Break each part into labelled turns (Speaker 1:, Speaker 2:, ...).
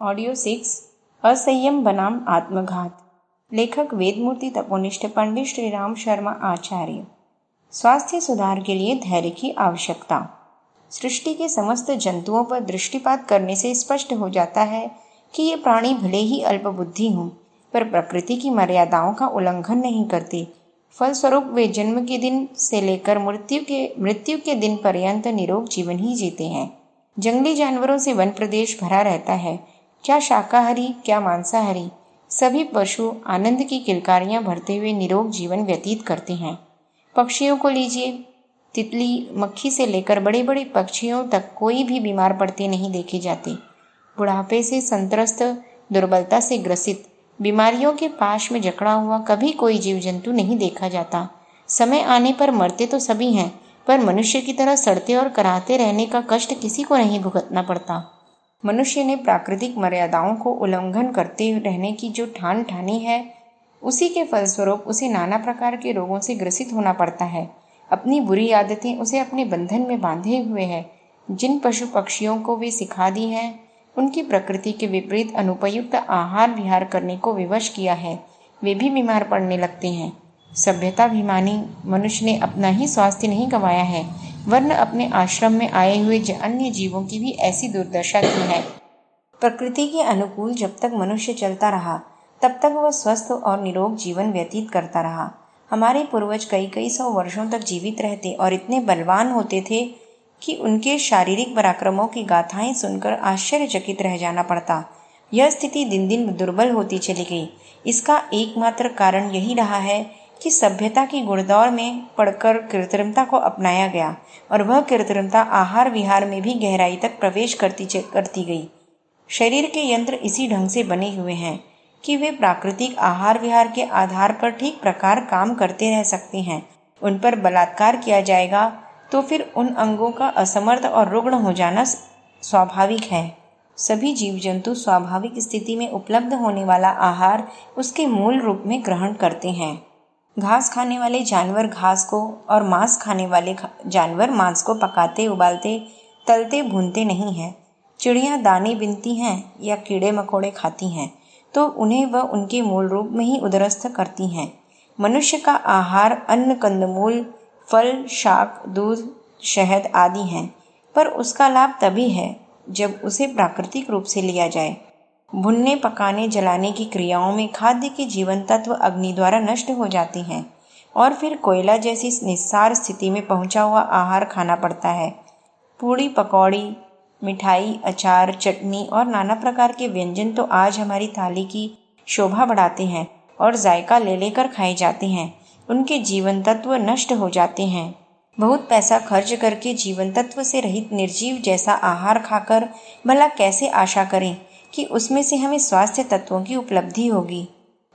Speaker 1: Audio 6 असंयम बनाम आत्मघात। लेखक वेदमूर्ति तपोनिष्ठ पंडित श्री राम शर्मा आचार्य। स्वास्थ्य सुधार के लिए धैर्य की आवश्यकता। सृष्टि के समस्त जंतुओं पर दृष्टिपात करने से स्पष्ट हो जाता है कि ये प्राणी भले ही अल्पबुद्धि हों, पर प्रकृति की मर्यादाओं का उल्लंघन नहीं करते। फलस्वरूप वे जन्म के दिन से लेकर मृत्यु के दिन पर्यंत निरोग जीवन ही जीते हैं। जंगली जानवरों से वन प्रदेश भरा रहता है, क्या शाकाहारी क्या मांसाहारी, सभी पशु आनंद की किलकारियां भरते हुए निरोग जीवन व्यतीत करते हैं। पक्षियों को लीजिए, तितली मक्खी से लेकर बड़े बड़े पक्षियों तक कोई भी बीमार पड़ते नहीं देखे जाते। बुढ़ापे से संत्रस्त, दुर्बलता से ग्रसित, बीमारियों के पाश में जकड़ा हुआ कभी कोई जीव जंतु नहीं देखा जाता। समय आने पर मरते तो सभी हैं, पर मनुष्य की तरह सड़ते और कराहते रहने का कष्ट किसी को नहीं भुगतना पड़ता। मनुष्य ने प्राकृतिक मर्यादाओं को उल्लंघन करते रहने की जो ठान ठानी है, उसी के फलस्वरूप उसे नाना प्रकार के रोगों से ग्रसित होना पड़ता है। अपनी बुरी आदतें उसे अपने बंधन में बांधे हुए है। जिन पशु पक्षियों को वे सिखा दी हैं, उनकी प्रकृति के विपरीत अनुपयुक्त आहार विहार करने को विवश किया है, वे भी बीमार पड़ने लगते हैं। सभ्यताभिमानी मनुष्य ने अपना ही स्वास्थ्य नहीं गंवाया है, वरन अपने आश्रम में आए हुए अन्य जीवों की भी ऐसी दुर्दशा की है। प्रकृति के अनुकूल जब तक मनुष्य चलता रहा, तब तक वह स्वस्थ और निरोग जीवन व्यतीत करता रहा। हमारे पूर्वज कई कई सौ वर्षों तक जीवित रहते और इतने बलवान होते थे कि उनके शारीरिक पराक्रमों की गाथाएं सुनकर आश्चर्यचकित रह जाना पड़ता। यह स्थिति दिन दिन दुर्बल होती चली गई। इसका एकमात्र कारण यही रहा है कि सभ्यता की गुड़दौड़ में पड़कर कृत्रिमता को अपनाया गया, और वह कृत्रिमता आहार विहार में भी गहराई तक प्रवेश करती गई। शरीर के यंत्र इसी ढंग से बने हुए हैं कि वे प्राकृतिक आहार विहार के आधार पर ठीक प्रकार काम करते रह सकते हैं। उन पर बलात्कार किया जाएगा तो फिर उन अंगों का असमर्थ और रुग्ण हो जाना स्वाभाविक है। सभी जीव जंतु स्वाभाविक स्थिति में उपलब्ध होने वाला आहार उसके मूल रूप में ग्रहण करते हैं। घास खाने वाले जानवर घास को और मांस खाने वाले जानवर मांस को पकाते, उबालते, तलते, भूनते नहीं हैं। चिड़ियाँ दाने बीनती हैं या कीड़े मकोड़े खाती हैं तो उन्हें वह उनके मूल रूप में ही उदरस्थ करती हैं। मनुष्य का आहार अन्न, कंदमूल, फल, शाक, दूध, शहद आदि हैं, पर उसका लाभ तभी है जब उसे प्राकृतिक रूप से लिया जाए। भुनने, पकाने, जलाने की क्रियाओं में खाद्य के जीवन तत्व अग्नि द्वारा नष्ट हो जाते हैं और फिर कोयला जैसी निस्सार स्थिति में पहुंचा हुआ आहार खाना पड़ता है। पूड़ी, पकौड़ी, मिठाई, अचार, चटनी और नाना प्रकार के व्यंजन तो आज हमारी थाली की शोभा बढ़ाते हैं और जायका ले लेकर खाए जाते हैं। उनके जीवन तत्व नष्ट हो जाते हैं। बहुत पैसा खर्च करके जीवन तत्व से रहित निर्जीव जैसा आहार खाकर भला कैसे आशा करें कि उसमें से हमें स्वास्थ्य तत्वों की उपलब्धि होगी।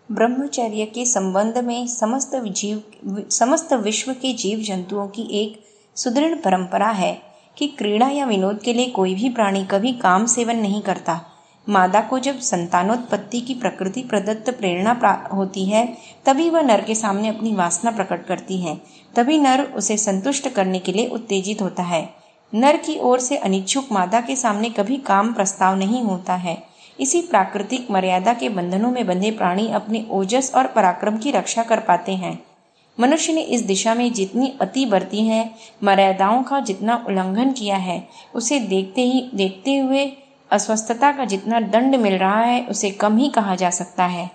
Speaker 1: ब्रह्मचर्य के संबंध में समस्त विश्व के जीव जंतुओं की एक सुदृढ़ परंपरा है कि क्रीड़ा या विनोद के लिए कोई भी प्राणी कभी काम सेवन नहीं करता। मादा को जब संतानोत्पत्ति की प्रकृति प्रदत्त प्रेरणा होती है, तभी वह नर के सामने अपनी वासना प्रकट करती है। तभी नर उसे संतुष्ट करने के लिए उत्तेजित होता है। नर की ओर से अनिच्छुक मादा के सामने कभी काम प्रस्ताव नहीं होता है। इसी प्राकृतिक मर्यादा के बंधनों में बंधे प्राणी अपने ओजस और पराक्रम की रक्षा कर पाते हैं। मनुष्य ने इस दिशा में जितनी अति बरती है, मर्यादाओं का जितना उल्लंघन किया है, उसे देखते हुए अस्वस्थता का जितना दंड मिल रहा है, उसे कम ही कहा जा सकता है।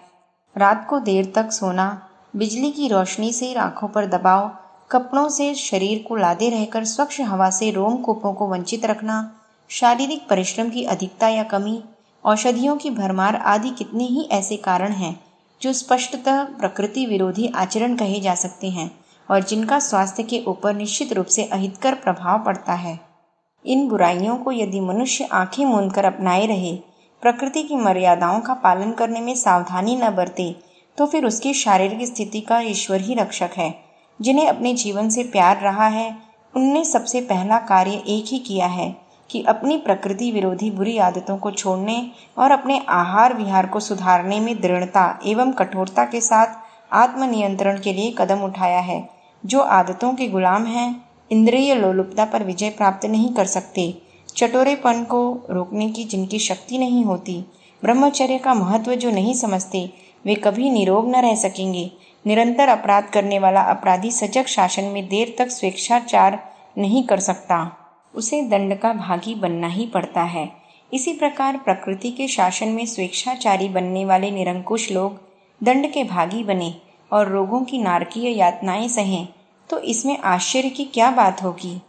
Speaker 1: रात को देर तक सोना, बिजली की रोशनी से आंखों पर दबाव, कपड़ों से शरीर को लादे रहकर स्वच्छ हवा से रोमकूपों को वंचित रखना, शारीरिक परिश्रम की अधिकता या कमी, औषधियों की भरमार आदि कितने ही ऐसे कारण हैं जो स्पष्टतः प्रकृति विरोधी आचरण कहे जा सकते हैं और जिनका स्वास्थ्य के ऊपर निश्चित रूप से अहितकर प्रभाव पड़ता है। इन बुराइयों को यदि मनुष्य आंखें मूंद कर अपनाए रहे, प्रकृति की मर्यादाओं का पालन करने में सावधानी न बरते, तो फिर उसकी शारीरिक स्थिति का ईश्वर ही रक्षक है। जिन्हें अपने जीवन से प्यार रहा है, उनने सबसे पहला कार्य एक ही किया है कि अपनी प्रकृति विरोधी बुरी आदतों को छोड़ने और अपने आहार विहार को सुधारने में दृढ़ता एवं कठोरता के साथ आत्मनियंत्रण के लिए कदम उठाया है। जो आदतों के गुलाम हैं, इंद्रिय लोलुपता पर विजय प्राप्त नहीं कर सकते, चटोरेपन को रोकने की जिनकी शक्ति नहीं होती, ब्रह्मचर्य का महत्व जो नहीं समझते वे कभी निरोग न रह सकेंगे। निरंतर अपराध करने वाला अपराधी सजग शासन में देर तक स्वेच्छाचार नहीं कर सकता, उसे दंड का भागी बनना ही पड़ता है। इसी प्रकार प्रकृति के शासन में स्वेच्छाचारी बनने वाले निरंकुश लोग दंड के भागी बने और रोगों की नारकीय यातनाएं सहें तो इसमें आश्चर्य की क्या बात होगी।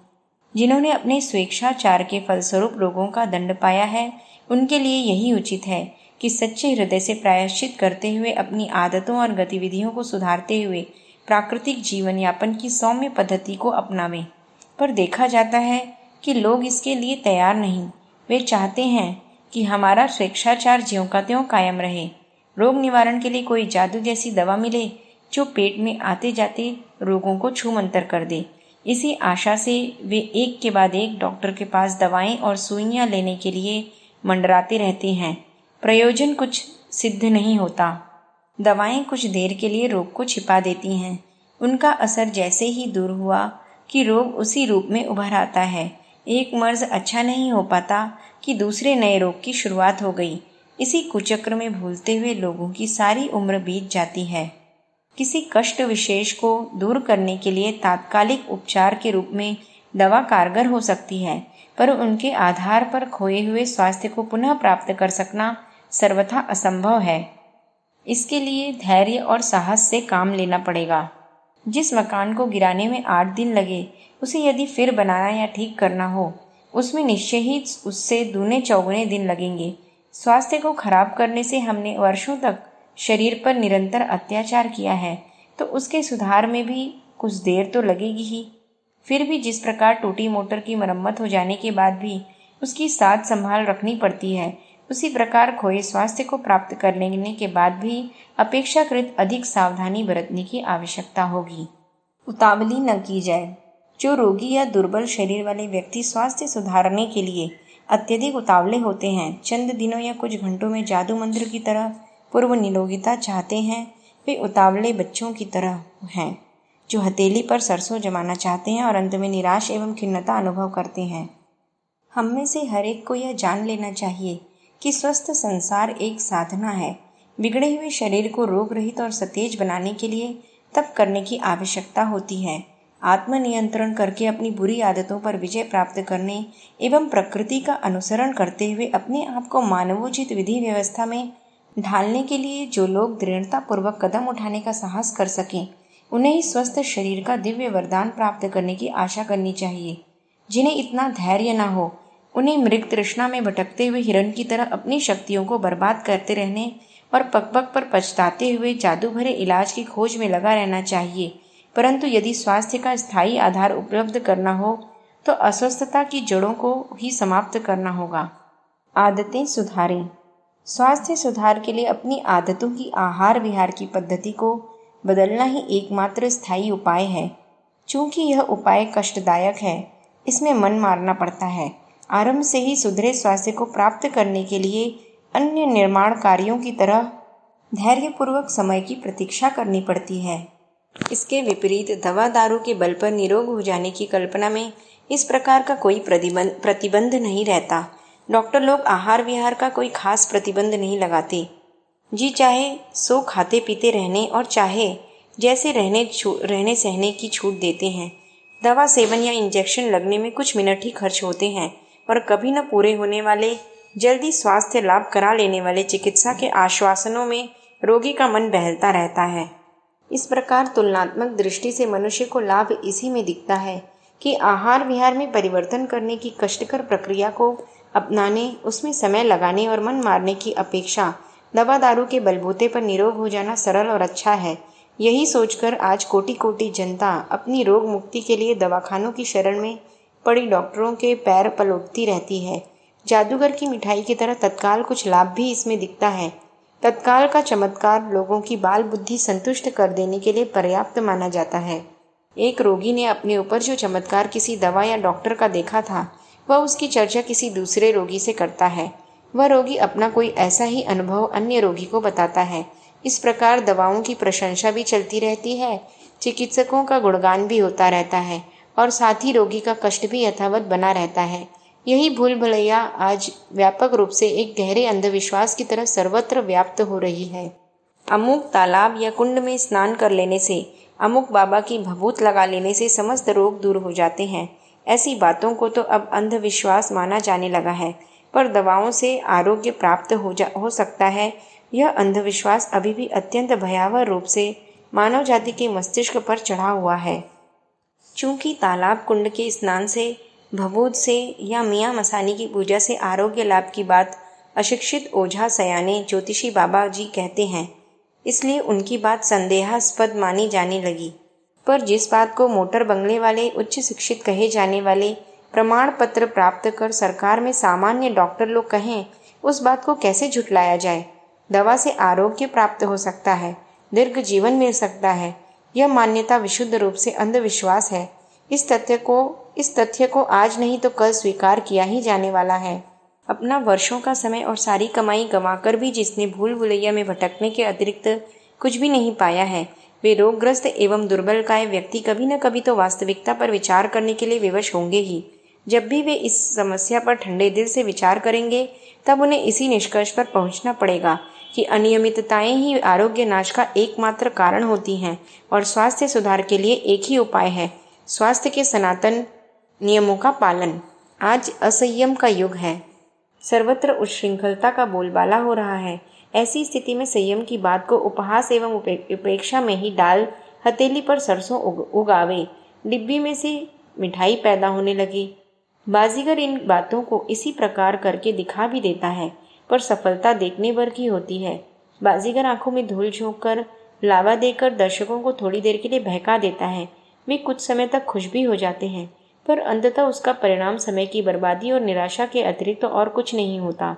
Speaker 1: जिन्होंने अपने स्वेच्छाचार के फलस्वरूप रोगों का दंड पाया है, उनके लिए यही उचित है कि सच्चे हृदय से प्रायश्चित करते हुए अपनी आदतों और गतिविधियों को सुधारते हुए प्राकृतिक जीवन यापन की सौम्य पद्धति को अपनावें। पर देखा जाता है कि लोग इसके लिए तैयार नहीं। वे चाहते हैं कि हमारा स्वेच्छाचार ज्यों का त्यों कायम रहे। रोग निवारण के लिए कोई जादू जैसी दवा मिले जो पेट में आते जाते रोगों को छूमंतर कर दे। इसी आशा से वे एक के बाद एक डॉक्टर के पास दवाएं और सुइयां लेने के लिए मंडराते रहते हैं। प्रयोजन कुछ सिद्ध नहीं होता। दवाएं कुछ देर के लिए रोग को छिपा देती हैं। उनका असर जैसे ही दूर हुआ कि रोग उसी रूप में उभर आता है। एक मर्ज अच्छा नहीं हो पाता कि दूसरे नए रोग की शुरुआत हो गई। इसी कुचक्र में भूलते हुए लोगों की सारी उम्र बीत जाती है। किसी कष्ट विशेष को दूर करने के लिए तात्कालिक उपचार के रूप में दवा कारगर हो सकती है, पर उनके आधार पर खोए हुए स्वास्थ्य को पुनः प्राप्त कर सकना सर्वथा असंभव है। इसके लिए धैर्य और साहस से काम लेना पड़ेगा। जिस मकान को गिराने में 8 दिन लगे, उसे यदि फिर बनाना या ठीक करना हो, उसमें निश्चय ही उससे दूने चौगुने दिन लगेंगे। स्वास्थ्य को खराब करने से हमने वर्षों तक शरीर पर निरंतर अत्याचार किया है, तो उसके सुधार में भी कुछ देर तो लगेगी ही। फिर भी जिस प्रकार टूटी मोटर की मरम्मत हो जाने के बाद भी उसकी साथ संभाल रखनी पड़ती है, उसी प्रकार खोए स्वास्थ्य को प्राप्त कर लेने के बाद भी अपेक्षाकृत अधिक सावधानी बरतने की आवश्यकता होगी। उतावली न की जाए। जो रोगी या दुर्बल शरीर वाले व्यक्ति स्वास्थ्य सुधारने के लिए अत्यधिक उतावले होते हैं, चंद दिनों या कुछ घंटों में जादू मंत्र की तरह पूर्व निरोगिता चाहते हैं, वे उतावले बच्चों की तरह हैं जो हथेली पर सरसों जमाना चाहते हैं और अंत में निराश एवं खिन्नता अनुभव करते हैं। हम में से हर एक को यह जान लेना चाहिए कि स्वस्थ संसार एक साधना है। बिगड़े हुए शरीर को रोग रहित और सतेज बनाने के लिए तप करने की आवश्यकता होती है। आत्मनियंत्रण करके अपनी बुरी आदतों पर विजय प्राप्त करने एवं प्रकृति का अनुसरण करते हुए अपने आप को मानवोचित विधि व्यवस्था में ढालने के लिए जो लोग दृढ़तापूर्वक कदम उठाने का साहस कर सकें, उन्हें ही स्वस्थ शरीर का दिव्य वरदान प्राप्त करने की आशा करनी चाहिए। जिन्हें इतना धैर्य न हो, उन्हें मृग तृष्णा में भटकते हुए हिरण की तरह अपनी शक्तियों को बर्बाद करते रहने और पग-पग पर पछताते हुए जादू भरे इलाज की खोज में लगा रहना चाहिए। परंतु यदि स्वास्थ्य का स्थायी आधार उपलब्ध करना हो तो अस्वस्थता की जड़ों को ही समाप्त करना होगा। आदतें सुधारें। स्वास्थ्य सुधार के लिए अपनी आदतों की आहार विहार की पद्धति को बदलना ही एकमात्र स्थायी उपाय है। चूंकि यह उपाय कष्टदायक है, इसमें मन मारना पड़ता है। आरंभ से ही सुधरे स्वास्थ्य को प्राप्त करने के लिए अन्य निर्माण कार्यों की तरह धैर्यपूर्वक समय की प्रतीक्षा करनी पड़ती है। इसके विपरीत दवा दारू के बल पर निरोग हो जाने की कल्पना में इस प्रकार का कोई प्रतिबंध नहीं रहता। डॉक्टर लोग आहार विहार का कोई खास प्रतिबंध नहीं लगाते। जी चाहे सो खाते पीते रहने और चाहे जैसे रहने सहने की छूट देते हैं। दवा सेवन या इंजेक्शन लगने में कुछ मिनट ही खर्च होते हैं और कभी न पूरे होने वाले जल्दी स्वास्थ्य लाभ करा लेने वाले चिकित्सा के आश्वासनों में रोगी का मन बहलता रहता है। इस प्रकार तुलनात्मक दृष्टि से मनुष्य को लाभ इसी में दिखता है कि आहार विहार में परिवर्तन करने की कष्टकर प्रक्रिया को अपनाने, उसमें समय लगाने और मन मारने की अपेक्षा दवा दारू के बलबूते पर निरोग हो जाना सरल और अच्छा है। यही सोचकर आज कोटि कोटि जनता अपनी रोग मुक्ति के लिए दवाखानों की शरण में पड़ी डॉक्टरों के पैर पलटती रहती है। जादूगर की मिठाई की तरह तत्काल कुछ लाभ भी इसमें दिखता है। तत्काल का चमत्कार लोगों की बाल बुद्धि संतुष्ट कर देने के लिए पर्याप्त माना जाता है। एक रोगी ने अपने ऊपर जो चमत्कार किसी दवा या डॉक्टर का देखा था, वह उसकी चर्चा किसी दूसरे रोगी से करता है। वह रोगी अपना कोई ऐसा ही अनुभव अन्य रोगी को बताता है। इस प्रकार दवाओं की प्रशंसा भी चलती रहती है, चिकित्सकों का गुणगान भी होता रहता है और साथ ही रोगी का कष्ट भी यथावत बना रहता है। यही भूल भुलैया आज व्यापक रूप से एक गहरे अंधविश्वास की तरह सर्वत्र व्याप्त हो रही है। अमुक तालाब या कुंड में स्नान कर लेने से, अमुक बाबा की भभूत लगा लेने से समस्त रोग दूर हो जाते हैं। ऐसी बातों को तो अब अंधविश्वास माना जाने लगा है, पर दवाओं से आरोग्य प्राप्त हो सकता है, यह अंधविश्वास अभी भी अत्यंत भयावह रूप से मानव जाति के मस्तिष्क पर चढ़ा हुआ है। चूंकि तालाब कुंड के स्नान से, भभूत से या मियाँ मसानी की पूजा से आरोग्य लाभ की बात अशिक्षित ओझा सयाने ज्योतिषी बाबा जी कहते हैं, इसलिए उनकी बात संदेहास्पद मानी जाने लगी। पर जिस बात को मोटर बंगले वाले उच्च शिक्षित कहे जाने वाले प्रमाण पत्र प्राप्त कर सरकार में सामान्य डॉक्टर लोग कहें, उस बात को कैसे झुटलाया जाए। दवा से आरोग्य प्राप्त हो सकता है, दीर्घ जीवन मिल सकता है, यह मान्यता विशुद्ध रूप से अंधविश्वास है। इस तथ्य को आज नहीं तो कल स्वीकार किया ही जाने वाला है। अपना वर्षों का समय और सारी कमाई गंवाकर भी जिसने भूल भुलैया में भटकने के अतिरिक्त कुछ भी नहीं पाया है, वे रोगग्रस्त एवं दुर्बलकाय व्यक्ति कभी न कभी तो वास्तविकता पर विचार करने के लिए विवश होंगे ही। जब भी वे इस समस्या पर ठंडे दिल से विचार करेंगे, तब उन्हें इसी निष्कर्ष पर पहुंचना पड़ेगा कि अनियमितताएं ही आरोग्य नाश का एकमात्र कारण होती हैं और स्वास्थ्य सुधार के लिए एक ही उपाय है, स्वास्थ्य के सनातन नियमों का पालन। आज असंयम का युग है, सर्वत्र उच्छृंखलता का बोलबाला हो रहा है। ऐसी स्थिति में संयम की बात को उपहास एवं उपेक्षा में ही डाल हथेली पर सरसों उगावे, डिब्बी में से मिठाई पैदा होने लगी। बाजीगर इन बातों को इसी प्रकार करके दिखा भी देता है, पर सफलता देखने भर की होती है। बाजीगर आंखों में धूल झोंक कर, लावा देकर दर्शकों को थोड़ी देर के लिए बहका देता है। वे कुछ समय तक खुश भी हो जाते हैं, पर अंततः उसका परिणाम समय की बर्बादी और निराशा के अतिरिक्त तो और कुछ नहीं होता।